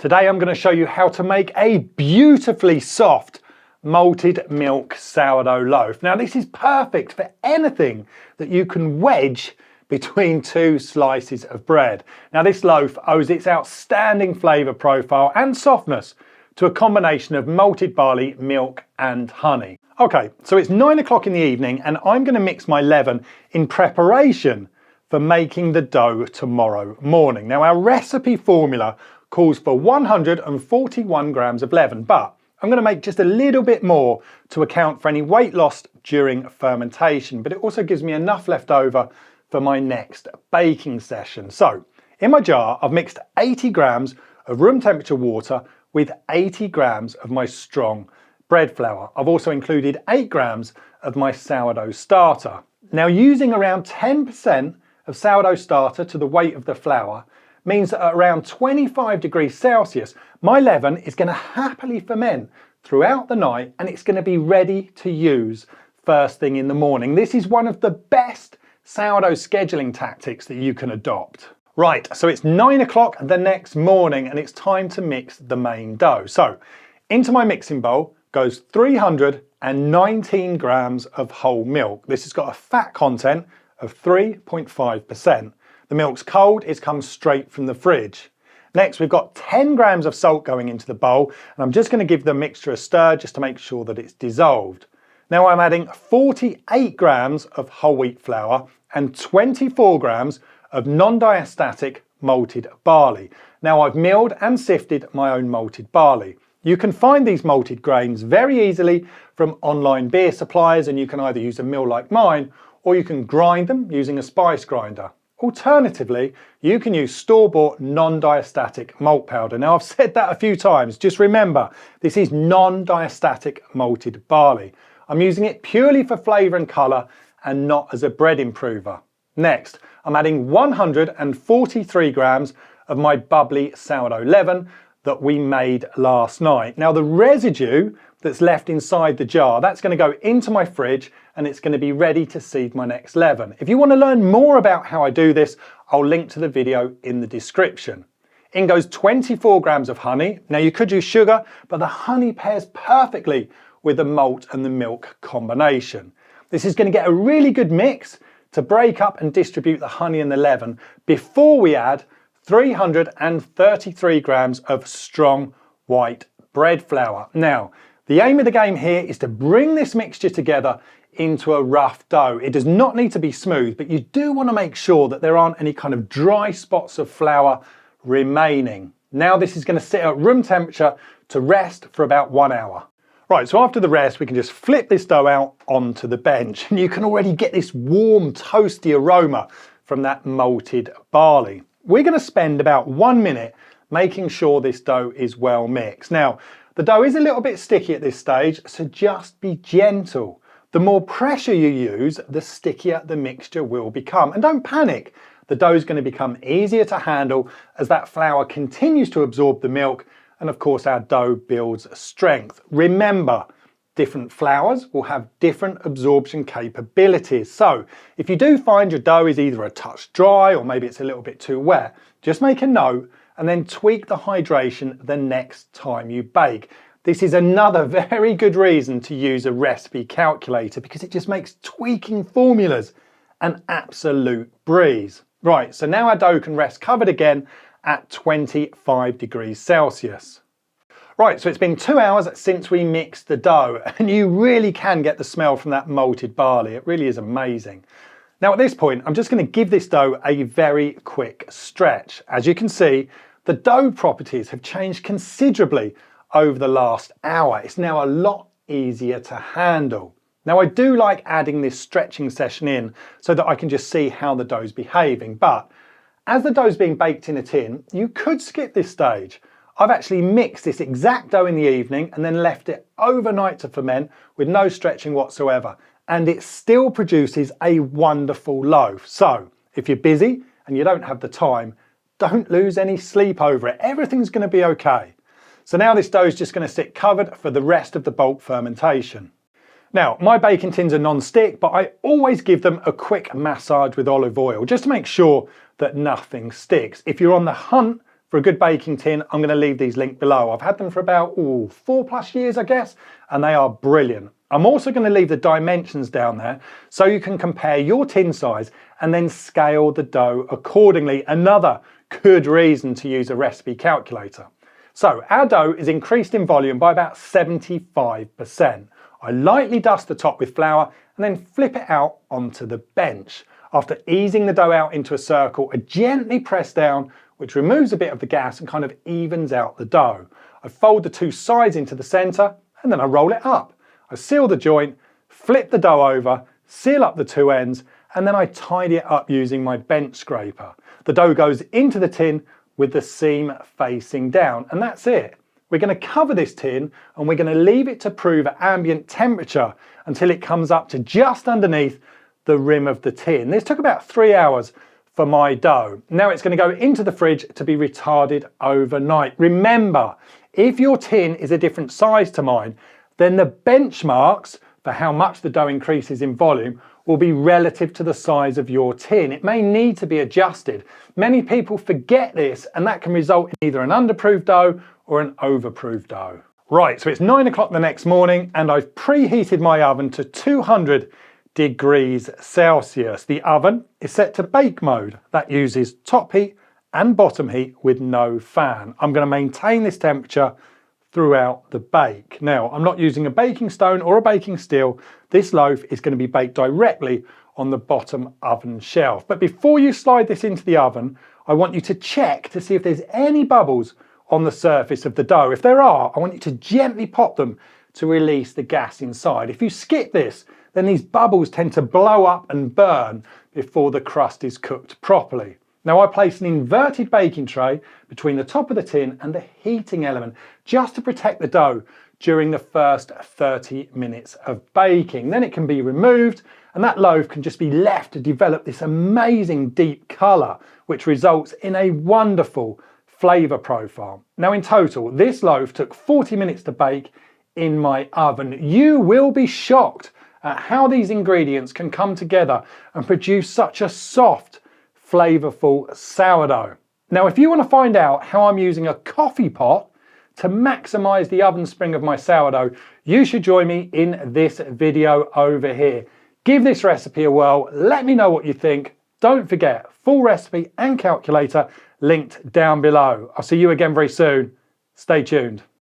Today I'm going to show you how to make a beautifully soft malted milk sourdough loaf. Now this is perfect for anything that you can wedge between two slices of bread. Now this loaf owes its outstanding flavour profile and softness to a combination of malted barley, milk and honey. Okay, so it's 9 o'clock in the evening and I'm going to mix my leaven in preparation for making the dough tomorrow morning. Now our recipe formula calls for 141 grams of leaven, but I'm going to make just a little bit more to account for any weight lost during fermentation, but it also gives me enough left over for my next baking session. So in my jar, I've mixed 80 grams of room temperature water with 80 grams of my strong bread flour. I've also included 8 grams of my sourdough starter. Now using around 10% of sourdough starter to the weight of the flour means that at around 25 degrees Celsius, my leaven is going to happily ferment throughout the night and it's going to be ready to use first thing in the morning. This is one of the best sourdough scheduling tactics that you can adopt. Right, so it's 9 o'clock the next morning and it's time to mix the main dough. So into my mixing bowl goes 319 grams of whole milk. This has got a fat content of 3.5%. The milk's cold, it's come straight from the fridge. Next, we've got 10 grams of salt going into the bowl, and I'm just going to give the mixture a stir just to make sure that it's dissolved. Now I'm adding 48 grams of whole wheat flour and 24 grams of non-diastatic malted barley. Now I've milled and sifted my own malted barley. You can find these malted grains very easily from online beer suppliers, and you can either use a mill like mine or you can grind them using a spice grinder. Alternatively, you can use store-bought non-diastatic malt powder. Now I've said that a few times, just remember this is non-diastatic malted barley. I'm using it purely for flavour and colour and not as a bread improver. Next, I'm adding 143 grams of my bubbly sourdough leaven that we made last night. Now the residue that's left inside the jar, that's going to go into my fridge and it's going to be ready to seed my next leaven. If you want to learn more about how I do this, I'll link to the video in the description. In goes 24 grams of honey. Now you could use sugar, but the honey pairs perfectly with the malt and the milk combination. This is going to get a really good mix to break up and distribute the honey and the leaven before we add 333 grams of strong white bread flour. Now, the aim of the game here is to bring this mixture together into a rough dough. It does not need to be smooth, but you do want to make sure that there aren't any kind of dry spots of flour remaining. Now this is going to sit at room temperature to rest for about 1 hour. Right, so after the rest, we can just flip this dough out onto the bench and you can already get this warm, toasty aroma from that malted barley. We're going to spend about 1 minute making sure this dough is well mixed. Now, the dough is a little bit sticky at this stage, so just be gentle. The more pressure you use, the stickier the mixture will become. And don't panic, the dough is going to become easier to handle as that flour continues to absorb the milk, and of course our dough builds strength. Remember, different flours will have different absorption capabilities. So if you do find your dough is either a touch dry or maybe it's a little bit too wet, just make a note and then tweak the hydration the next time you bake. This is another very good reason to use a recipe calculator because it just makes tweaking formulas an absolute breeze. Right, so now our dough can rest covered again at 25 degrees Celsius. Right, so it's been 2 hours since we mixed the dough and you really can get the smell from that malted barley. It really is amazing. Now at this point, I'm just going to give this dough a very quick stretch. As you can see, the dough properties have changed considerably over the last hour. It's now a lot easier to handle. Now I do like adding this stretching session in so that I can just see how the dough's behaving, but as the dough's being baked in a tin, you could skip this stage. I've actually mixed this exact dough in the evening and then left it overnight to ferment with no stretching whatsoever. And it still produces a wonderful loaf. So if you're busy and you don't have the time, don't lose any sleep over it. Everything's going to be okay. So now this dough is just going to sit covered for the rest of the bulk fermentation. Now, my baking tins are non-stick, but I always give them a quick massage with olive oil just to make sure that nothing sticks. If you're on the hunt for For a good baking tin, I'm going to leave these linked below. I've had them for about 4+ years, I guess, and they are brilliant. I'm also going to leave the dimensions down there so you can compare your tin size and then scale the dough accordingly. Another good reason to use a recipe calculator. So our dough is increased in volume by about 75%. I lightly dust the top with flour and then flip it out onto the bench. After easing the dough out into a circle, I gently press down, which removes a bit of the gas and kind of evens out the dough. I fold the two sides into the center and then I roll it up. I seal the joint, flip the dough over, seal up the two ends, and then I tidy it up using my bench scraper. The dough goes into the tin with the seam facing down, and that's it. We're going to cover this tin and we're going to leave it to prove at ambient temperature until it comes up to just underneath the rim of the tin. This took about 3 hours for my dough. Now it's going to go into the fridge to be retarded overnight. Remember, if your tin is a different size to mine, then the benchmarks for how much the dough increases in volume will be relative to the size of your tin. It may need to be adjusted. Many people forget this, and that can result in either an underproofed dough or an overproofed dough. Right, so it's 9 o'clock the next morning and I've preheated my oven to 200 degrees Celsius. The oven is set to bake mode. That uses top heat and bottom heat with no fan. I'm going to maintain this temperature throughout the bake. Now, I'm not using a baking stone or a baking steel. This loaf is going to be baked directly on the bottom oven shelf. But before you slide this into the oven, I want you to check to see if there's any bubbles on the surface of the dough. If there are, I want you to gently pop them to release the gas inside. If you skip this, then these bubbles tend to blow up and burn before the crust is cooked properly. Now I place an inverted baking tray between the top of the tin and the heating element just to protect the dough during the first 30 minutes of baking. Then it can be removed and that loaf can just be left to develop this amazing deep colour, which results in a wonderful flavour profile. Now in total, this loaf took 40 minutes to bake in my oven. You will be shocked at how these ingredients can come together and produce such a soft, flavourful sourdough. Now, if you want to find out how I'm using a coffee pot to maximise the oven spring of my sourdough, you should join me in this video over here. Give this recipe a whirl, let me know what you think. Don't forget, full recipe and calculator linked down below. I'll see you again very soon. Stay tuned.